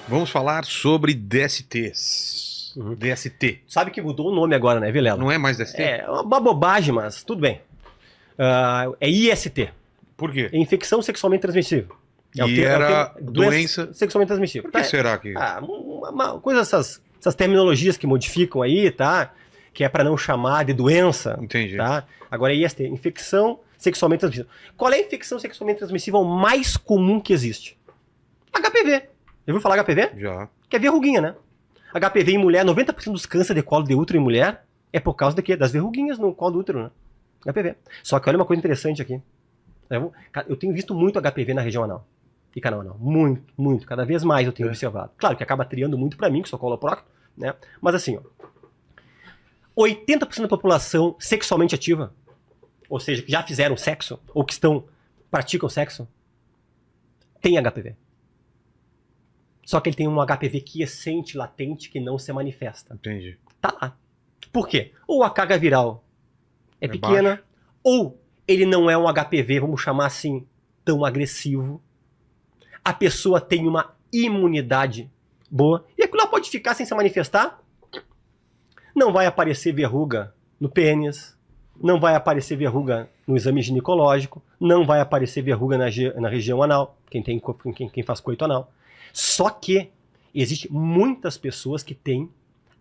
Vamos falar sobre DSTs. DST. Sabe que mudou o nome agora, né, Vilela? Não é mais DST? É uma bobagem, mas tudo bem. É IST. Por quê? Infecção sexualmente transmissível. Era doença sexualmente transmissível. Por que será que... Uma coisa, essas terminologias que modificam aí, tá? Que é para não chamar de doença. Entendi. Tá? Agora é IST, infecção sexualmente transmissível. Qual é a infecção sexualmente transmissível mais comum que existe? HPV. Já ouviu falar HPV? Já. Que é verruguinha, né? HPV em mulher, 90% dos cânceres de colo de útero em mulher é por causa de quê? Das verruguinhas no colo do útero, né? HPV. Só que olha uma coisa interessante aqui. Eu tenho visto muito HPV na região anal e canal anal. Muito, muito. Cada vez mais eu tenho observado. Claro que acaba triando muito pra mim, que sou coloprocto, né? Mas assim, ó, 80% da população sexualmente ativa, ou seja, que já fizeram sexo, ou que praticam sexo, tem HPV. Só que ele tem um HPV quiescente, latente, que não se manifesta. Entendi. Tá lá. Por quê? Ou a carga viral é pequena, baixo. ou ele não é um HPV, vamos chamar assim, tão agressivo. A pessoa tem uma imunidade boa, e aquilo lá pode ficar sem se manifestar. Não vai aparecer verruga no pênis, não vai aparecer verruga no exame ginecológico, não vai aparecer verruga na região anal, quem faz coito anal. Só que existem muitas pessoas que têm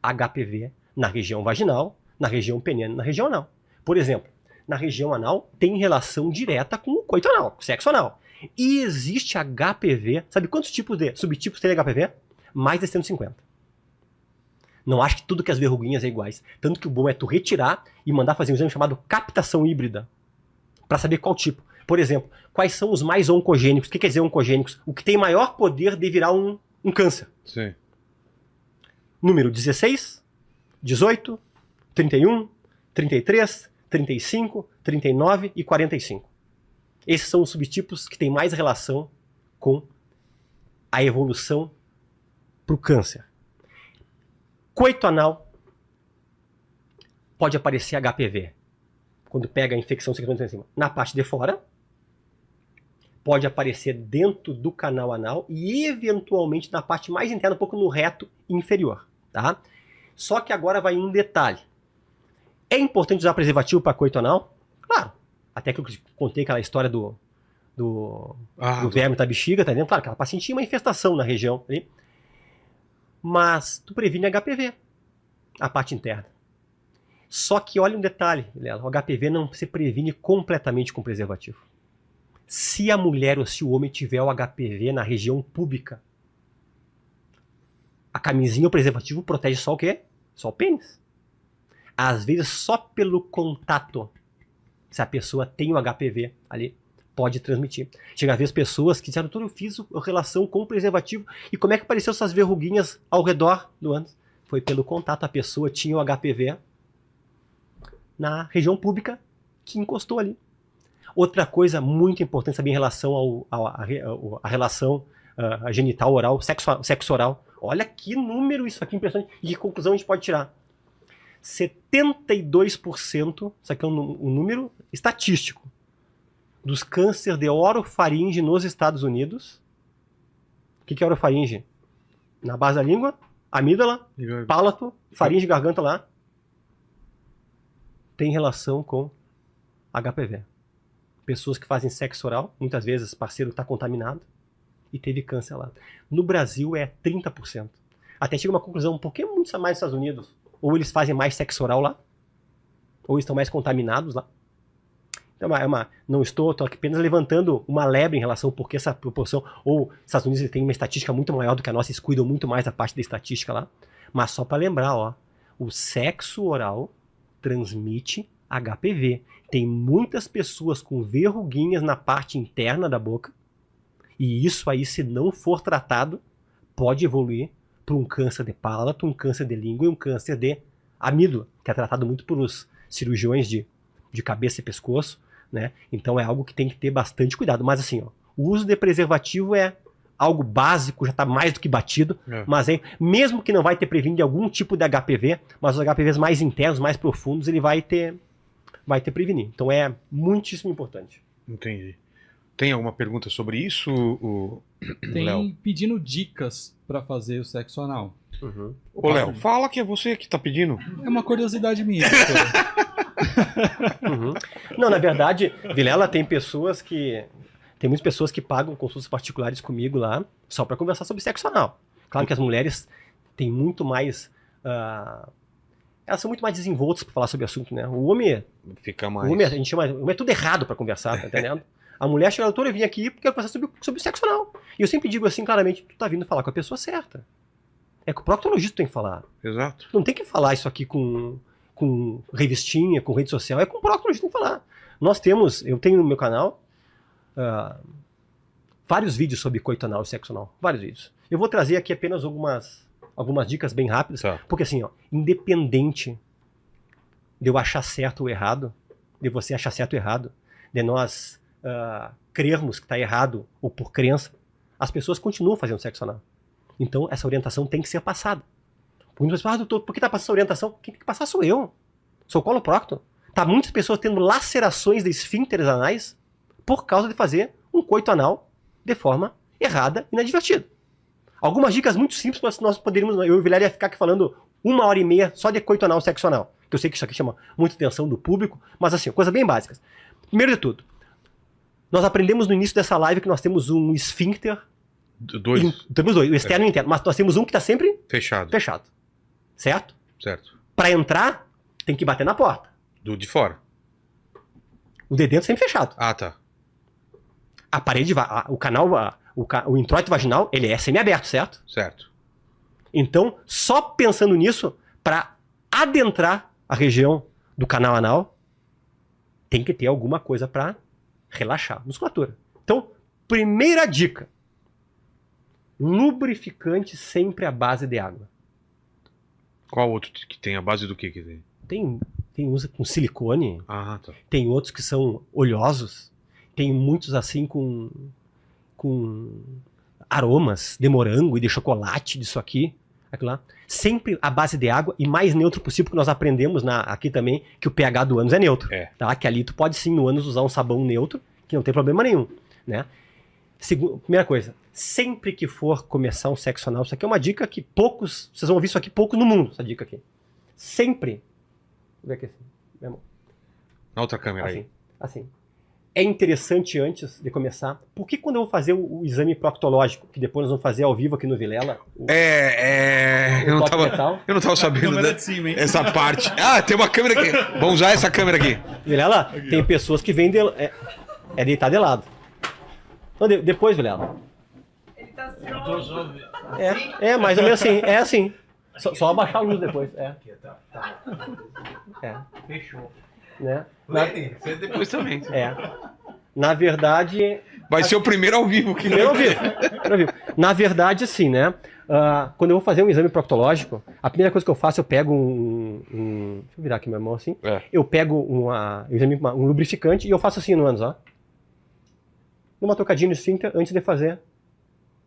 HPV na região vaginal, na região peniana, na região anal. Por exemplo, na região anal tem relação direta com o coito anal, com o sexo anal. E existe HPV, sabe quantos subtipos tem HPV? Mais de 150. Não acho que tudo que as verruguinhas é iguais. Tanto que o bom é tu retirar e mandar fazer um exame chamado captação híbrida, para saber qual tipo. Por exemplo, quais são os mais oncogênicos? O que quer dizer oncogênicos? O que tem maior poder de virar um câncer. Sim. Número 16, 18, 31, 33, 35, 39 e 45. Esses são os subtipos que têm mais relação com a evolução para o câncer. Coito anal pode aparecer HPV. Quando pega a infecção sexualmente transmissível na parte de fora, pode aparecer dentro do canal anal e eventualmente na parte mais interna, um pouco no reto inferior, tá? Só que agora vai um detalhe. É importante usar preservativo para coito anal? Claro. Até que eu contei aquela história do verme da bexiga, tá vendo? Claro que ela paciente tinha uma infestação na região ali. Mas tu previne HPV, a parte interna. Só que olha um detalhe, Vilela, o HPV não se previne completamente com preservativo. Se a mulher ou se o homem tiver o HPV na região pública, a camisinha ou preservativo protege só o quê? Só o pênis. Às vezes só pelo contato, se a pessoa tem o HPV ali, pode transmitir. Chega a ver as pessoas que disseram, eu fiz relação com o preservativo e como é que apareceu essas verruguinhas ao redor do ânus? Foi pelo contato, a pessoa tinha o HPV na região pública que encostou ali. Outra coisa muito importante saber em relação à relação genital oral, sexo oral. Olha que número isso aqui impressionante. E que conclusão a gente pode tirar? 72%, isso aqui é um número estatístico, dos cânceres de orofaringe nos Estados Unidos. O que é orofaringe? Na base da língua, amígdala, palato, faringe, garganta lá. Tem relação com HPV. Pessoas que fazem sexo oral, muitas vezes parceiro está contaminado e teve câncer lá. No Brasil é 30%. Até chega uma conclusão um pouquinho muito mais nos Estados Unidos. Ou eles fazem mais sexo oral lá, ou estão mais contaminados lá. Então, não estou aqui apenas levantando uma lebre em relação ao porquê essa proporção. Ou os Estados Unidos tem uma estatística muito maior do que a nossa, eles cuidam muito mais da parte da estatística lá. Mas só para lembrar, ó, o sexo oral transmite HPV. Tem muitas pessoas com verruguinhas na parte interna da boca. E isso aí, se não for tratado, pode evoluir para um câncer de palato, um câncer de língua e um câncer de amígdala, que é tratado muito pelos cirurgiões de cabeça e pescoço, né? Então é algo que tem que ter bastante cuidado. Mas assim, ó, o uso de preservativo é algo básico, já está mais do que batido, mas mesmo que não vai ter prevenido algum tipo de HPV, mas os HPVs mais internos, mais profundos, ele vai ter prevenir. Então é muitíssimo importante. Entendi. Tem alguma pergunta sobre isso? tem Léo. pedindo dicas pra fazer o sexo anal. Uhum. Ô, Léo, fala que é você que tá pedindo. É uma curiosidade minha. doutor. Uhum. Não, na verdade, Vilela, tem pessoas que... Tem muitas pessoas que pagam consultas particulares comigo lá só para conversar sobre sexo anal. Claro que as mulheres têm muito mais... elas são muito mais desenvoltas para falar sobre o assunto, né? O homem... Fica mais. O homem, a gente chama... O homem é tudo errado para conversar, tá entendendo? A mulher chega, doutora, eu vim aqui porque eu quero conversar sobre sexo anal. E eu sempre digo assim, claramente, tu tá vindo falar com a pessoa certa. É que o proctologista tem que falar. Exato. Não tem que falar isso aqui com revistinha, com rede social. É com o proctologista que tem que falar. Eu tenho no meu canal vários vídeos sobre coito anal e sexo anal. Vários vídeos. Eu vou trazer aqui apenas algumas dicas bem rápidas. Tá. Porque assim, ó, independente de eu achar certo ou errado, de você achar certo ou errado, de nós crermos que está errado ou por crença, as pessoas continuam fazendo sexo anal. Então, essa orientação tem que ser passada. Muitas pessoas falam, doutor, por que está passando essa orientação? Quem tem que passar sou eu. Sou o coloprocto. Tá muitas pessoas tendo lacerações de esfíncteres anais por causa de fazer um coito anal de forma errada e inadvertida. Algumas dicas muito simples para nós poderíamos... Eu e o Vilela ia ficar aqui falando 1h30 só de coito anal, sexo anal. Que eu sei que isso aqui chama muita atenção do público, mas assim, coisas bem básicas. Primeiro de tudo, nós aprendemos no início dessa live que nós temos um esfíncter. Temos dois, o externo e o interno. Mas nós temos um que está sempre Fechado. Certo? Certo. Para entrar, tem que bater na porta. Do de fora. O de dentro sempre fechado. Ah, tá. A parede, o canal, o introito vaginal, ele é semi-aberto, certo? Certo. Então, só pensando nisso, para adentrar a região do canal anal, tem que ter alguma coisa para relaxar a musculatura. Então, primeira dica. Lubrificante sempre à base de água. Qual outro que tem? A base do que tem? Tem uns com silicone, Ah, tá. tem outros que são oleosos, tem muitos assim com aromas de morango e de chocolate, disso aqui, aquilo lá. Sempre à base de água e mais neutro possível, porque nós aprendemos aqui também que o pH do ânus é neutro. Tá? Que ali tu pode sim no ânus usar um sabão neutro, que não tem problema nenhum, né? Primeira coisa, sempre que for começar um sexo anal, isso aqui é uma dica que vocês vão ouvir isso aqui pouco no mundo, essa dica aqui. Sempre, vou ver aqui assim, minha mão. Na outra câmera aí. Assim. É interessante antes de começar, porque quando eu vou fazer o exame proctológico, que depois nós vamos fazer ao vivo aqui no Vilela, eu não tava sabendo de cima, hein? essa parte. Ah, tem uma câmera aqui. Vamos usar essa câmera aqui. Vilela, tem pessoas que vêm deitar de lado. Então, depois, Vilela. Ele tá assim, ó. Mais ou menos assim. É assim. Só abaixar a luz depois. Fechou. Né? Você depois também. Na verdade... Vai ser o primeiro ao vivo. Primeiro ao vivo. Na verdade, assim, né? Quando eu vou fazer um exame proctológico, a primeira coisa que eu faço, eu pego deixa eu virar aqui minha mão assim. Eu pego um lubrificante e eu faço assim no ânus, ó. Uma tocadinha no esfíncter antes de fazer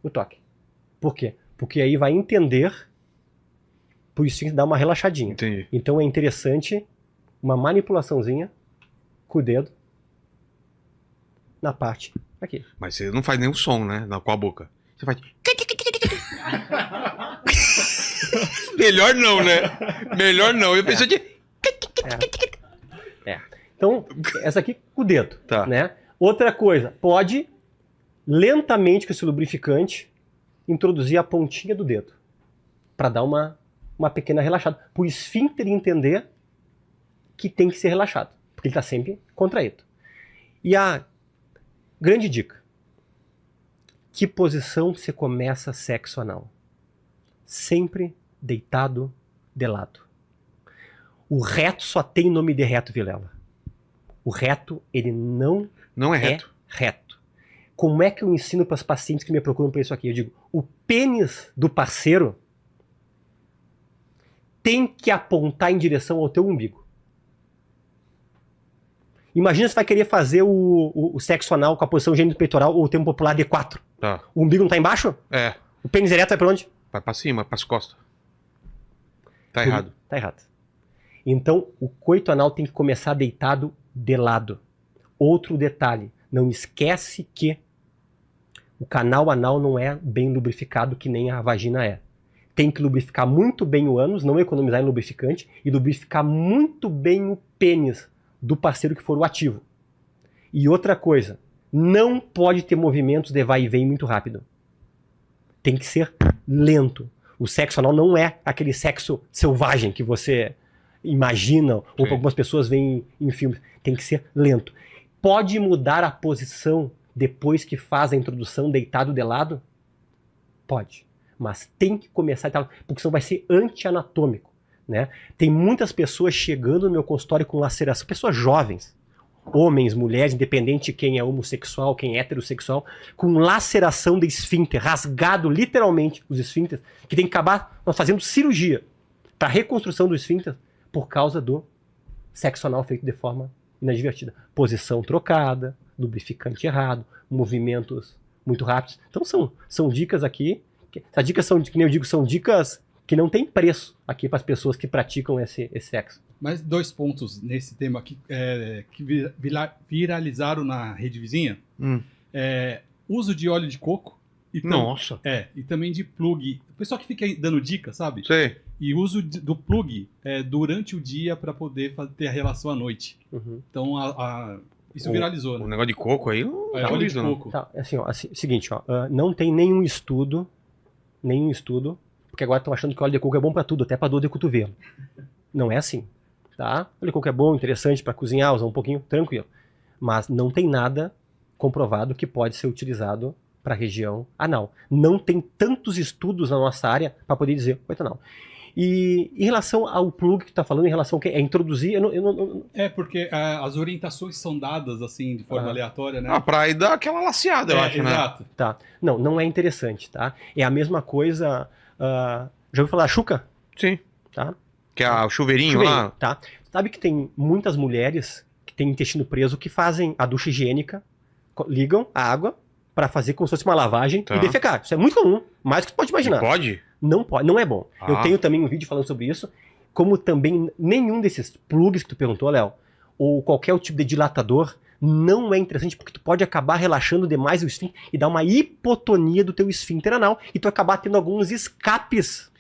o toque. Por quê? Porque aí vai entender pro esfíncter dar uma relaxadinha. Entendi. Então é interessante uma manipulaçãozinha com o dedo na parte aqui. Mas você não faz nenhum som, né? Com a boca. Você faz... Melhor não, né? Melhor não. Eu pensei de... Então, essa aqui com o dedo. Tá. Né? Outra coisa, pode lentamente com esse lubrificante introduzir a pontinha do dedo para dar uma pequena relaxada. Para o esfíncter entender que tem que ser relaxado, porque ele está sempre contraído. E a grande dica: que posição você começa sexo anal? Sempre deitado de lado. O reto só tem nome de reto, Vilela. O reto, ele não é reto. Reto. Como é que eu ensino para os pacientes que me procuram para isso aqui? Eu digo, o pênis do parceiro tem que apontar em direção ao teu umbigo. Imagina se vai querer fazer o sexo anal com a posição gênito-peitoral ou o termo popular D4. Tá. O umbigo não tá embaixo? O pênis ereto vai pra onde? Vai pra cima, pras costas. Tá errado. Tá errado. Então, o coito anal tem que começar deitado de lado. Outro detalhe, não esquece que O canal anal não é bem lubrificado que nem a vagina é. Tem que lubrificar muito bem o ânus, não economizar em lubrificante, e lubrificar muito bem o pênis do parceiro que for o ativo. E outra coisa, não pode ter movimentos de vai e vem muito rápido. Tem que ser lento. O sexo anal não é aquele sexo selvagem que você imagina, ou que algumas pessoas veem em filmes. Tem que ser lento. Pode mudar a posição depois que faz a introdução deitado de lado? Pode. Mas tem que começar, porque senão vai ser anti-anatômico, né? Tem muitas pessoas chegando no meu consultório com laceração, pessoas jovens, homens, mulheres, independente de quem é homossexual, quem é heterossexual, com laceração de esfíncter, rasgado literalmente os esfíncteres, que tem que acabar fazendo cirurgia para reconstrução do esfíncter por causa do sexo anal feito de forma inadvertida. Posição trocada, lubrificante errado, movimentos muito rápidos. Então são dicas aqui. As dicas são, que nem eu digo, são dicas que não tem preço aqui para as pessoas que praticam esse sexo. Mas 2 pontos nesse tema aqui que viralizaram na rede vizinha. Uso de óleo de coco. Nossa. E também de plug. O pessoal que fica dando dica, sabe? Sei. E uso do plug durante o dia para poder ter a relação à noite. Uhum. Então isso viralizou, né? O negócio de coco aí, óleo de coco. Tá, seguinte, não tem nenhum estudo, porque agora estão achando que o óleo de coco é bom para tudo, até para dor de cotovelo. Não é assim, tá? O óleo de coco é bom, interessante para cozinhar, usar um pouquinho, tranquilo. Mas não tem nada comprovado que pode ser utilizado para a região anal. Não tem tantos estudos na nossa área para poder dizer, coisa não. E em relação ao plug que tu tá falando, em relação ao que é introduzir, eu não... porque as orientações são dadas assim de forma aleatória, né? Pra ir dar aquela laceada, eu acho, exato. né? Tá. Não é interessante, tá? É a mesma coisa... já ouviu falar Xuca? Sim. Tá? Que é o chuveirinho lá. Tá. Sabe que tem muitas mulheres que têm intestino preso que fazem a ducha higiênica, ligam a água para fazer como se fosse uma lavagem e defecar. Isso é muito comum, mais do que tu pode imaginar. E pode? Não pode, não é bom. Eu tenho também um vídeo falando sobre isso, como também nenhum desses plugs que tu perguntou, Léo, ou qualquer tipo de dilatador, não é interessante porque tu pode acabar relaxando demais o esfíncter e dar uma hipotonia do teu esfíncter anal e tu acabar tendo alguns escapes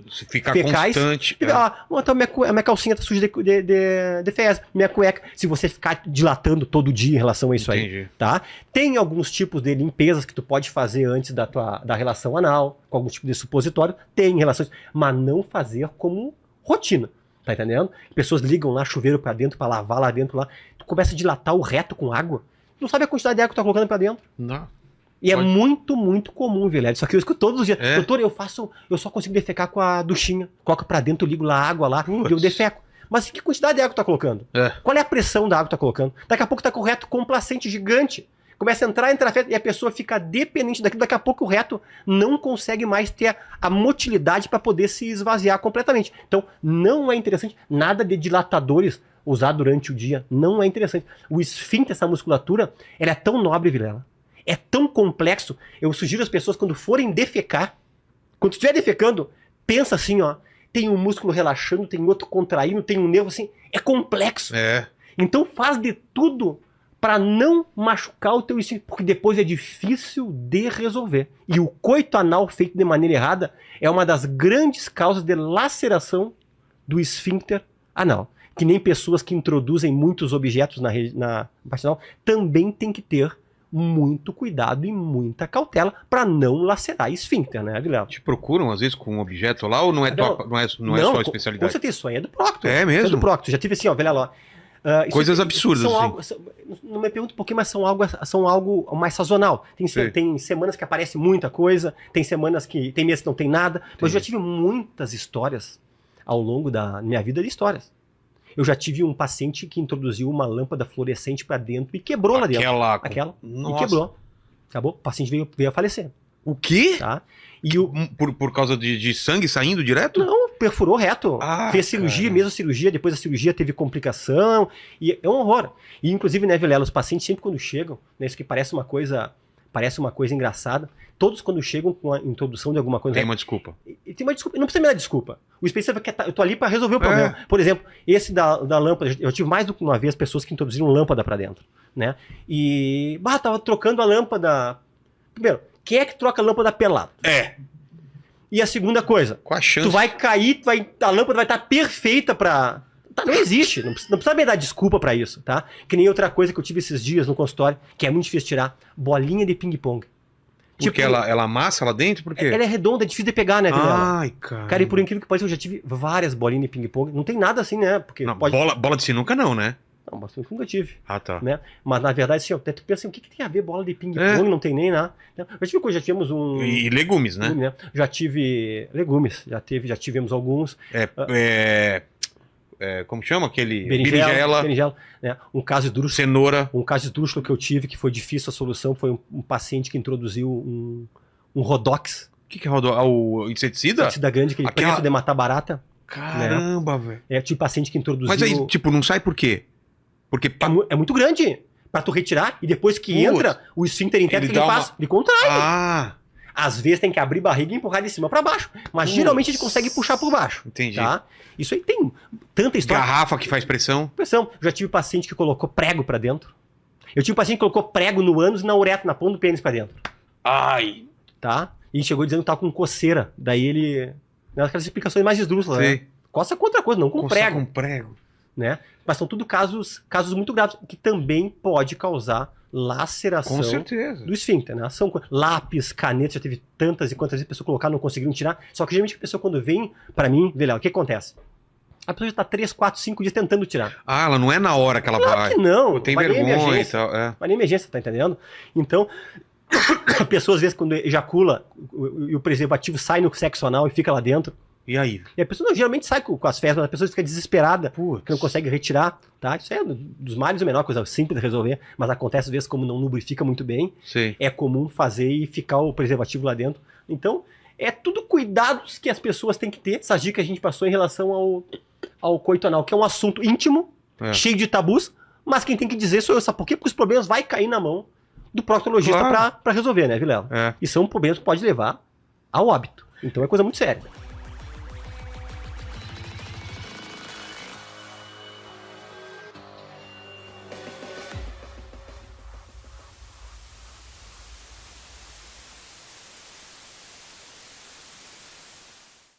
Se ficar fecais, constante. Então minha calcinha tá suja de fezes, minha cueca. Se você ficar dilatando todo dia em relação a isso aí, tá? Tem alguns tipos de limpezas que tu pode fazer antes da relação anal, com algum tipo de supositório, tem relações, mas não fazer como rotina, tá entendendo? Pessoas ligam lá chuveiro pra dentro, pra lavar lá dentro, lá, tu começa a dilatar o reto com água, tu não sabe a quantidade de água que tu tá colocando pra dentro. Não. E é muito, muito comum, Vilela. Isso aqui eu escuto todos os dias. Doutor, eu só consigo defecar com a duchinha. Coloca pra dentro, eu ligo lá a água lá e eu defeco. Mas que quantidade de água tu tá colocando? Qual é a pressão da água que tu tá colocando? Daqui a pouco tá com o reto complacente gigante. Começa a entrar e a pessoa fica dependente daquilo. Daqui a pouco o reto não consegue mais ter a motilidade para poder se esvaziar completamente. Então, não é interessante nada de dilatadores usar durante o dia. Não é interessante. O esfíncter, essa musculatura, ela é tão nobre, Vilela. É tão complexo. Eu sugiro às pessoas, quando forem defecar, quando estiver defecando, pensa assim, ó. Tem um músculo relaxando, tem outro contraindo, tem um nervo assim. É complexo. Então faz de tudo para não machucar o teu esfíncter, porque depois é difícil de resolver. E o coito anal feito de maneira errada é uma das grandes causas de laceração do esfíncter anal. Que nem pessoas que introduzem muitos objetos na parte anal também tem que ter muito cuidado e muita cautela para não lacerar esfíncter, né, Vilela? Te procuram, às vezes, com um objeto lá ou não é sua especialidade? Com certeza, isso aí é do Proctor. É mesmo? É do Proctor. Já tive assim, ó, Vilela, ó. Coisas absurdas, assim. Não me pergunto por quê, mas são algo mais sazonal. Tem semanas que aparece muita coisa, tem semanas que tem meses que não tem nada, mas eu já tive muitas histórias ao longo da minha vida de histórias. Eu já tive um paciente que introduziu uma lâmpada fluorescente para dentro e quebrou lá dentro. Aquela. Nossa. E quebrou. Acabou. O paciente veio a falecer. O quê? Tá? E por causa de sangue saindo direto? Não, perfurou reto. Fez cirurgia, mesmo cirurgia, depois da cirurgia teve complicação. E é um horror. E inclusive, né, Vilela, os pacientes sempre quando chegam, né, isso que parece uma coisa engraçada, todos quando chegam com a introdução de alguma coisa... Tem uma desculpa. Tem uma desculpa, não precisa me dar desculpa. O especialista quer, eu tô ali para resolver o problema. Por exemplo, esse da lâmpada, eu tive mais do que uma vez pessoas que introduziram lâmpada para dentro, né? E, tava trocando a lâmpada... Primeiro, Quem é que troca a lâmpada pelado? É. E a segunda coisa, Qual a chance? tu vai cair, a lâmpada vai estar perfeita pra... Tá, não existe, não precisa me dar desculpa pra isso, tá? Que nem outra coisa que eu tive esses dias no consultório, que é muito difícil tirar, bolinha de ping-pong. Porque ela amassa lá dentro? Por quê? Ela é redonda, é difícil de pegar, né, Vilela? Ai, cara. Cara, e por incrível que pareça, eu já tive várias bolinhas de ping-pong. Não tem nada assim, né? Porque Não, pode... bola de sinuca não, né? Não, mas eu nunca tive. Ah, tá. Né? Mas na verdade, assim, tu pensa assim, o que tem a ver bola de ping-pong? Não tem nem nada. Já tivemos um... E legumes, né? legume, né? Já tive legumes, já tivemos alguns. Como chama aquele? Berinjela, né? Um caso esdrúxulo. Cenoura. Um caso esdrúxulo que eu tive, que foi difícil a solução, foi um paciente que introduziu um Rodox. O que é o inseticida? Da grande, aquele preto de matar barata. Caramba, velho. É tipo paciente que introduziu... Mas aí, tipo, não sai por quê? Porque... É muito grande pra tu retirar e depois que entra, o esfíncter interno, que ele faz? Ele contrai. Ah! Às vezes tem que abrir barriga e empurrar de cima pra baixo. Mas geralmente a gente consegue puxar por baixo. Entendi. Tá? Isso aí tem tanta história. Garrafa que faz pressão. Já tive paciente que colocou prego pra dentro. Eu tive paciente que colocou prego no ânus e na uretra, na ponta do pênis pra dentro. Ai! Tá? E chegou dizendo que tava com coceira. Daí ele... Aquelas explicações mais esdrúxulas, né? Coça com outra coisa, não com prego. Com prego. Né? Mas são tudo casos muito graves, que também pode causar laceração Com certeza. do esfíncter, né? Lápis, caneta, já teve tantas e quantas vezes a pessoa colocar, não conseguiram tirar. Só que geralmente a pessoa quando vem pra mim, vê lá, o que acontece? A pessoa já tá 3, 4, 5 dias tentando tirar. Ah, ela não é na hora que ela Claro vai. que não. Tem Vai nem vergonha e emergência. tal. É. Vai nem emergência, tá entendendo? Então, a pessoa às vezes quando ejacula e o preservativo sai no sexo anal e fica lá dentro. E aí? E a pessoa geralmente sai com as fezes, mas a pessoa fica desesperada, Putz. que não consegue retirar, tá? Isso é dos males o menor, coisa simples de resolver, mas acontece às vezes como não lubrifica muito bem, Sim. é comum fazer e ficar o preservativo lá dentro. Então, é tudo cuidados que as pessoas têm que ter, essas dicas que a gente passou em relação ao coito anal, que é um assunto íntimo, cheio de tabus, mas quem tem que dizer sou eu, sabe por quê? Porque os problemas vai cair na mão do proctologista pra resolver, né, Vilela? É. E são problemas que pode levar ao óbito. Então é coisa muito séria.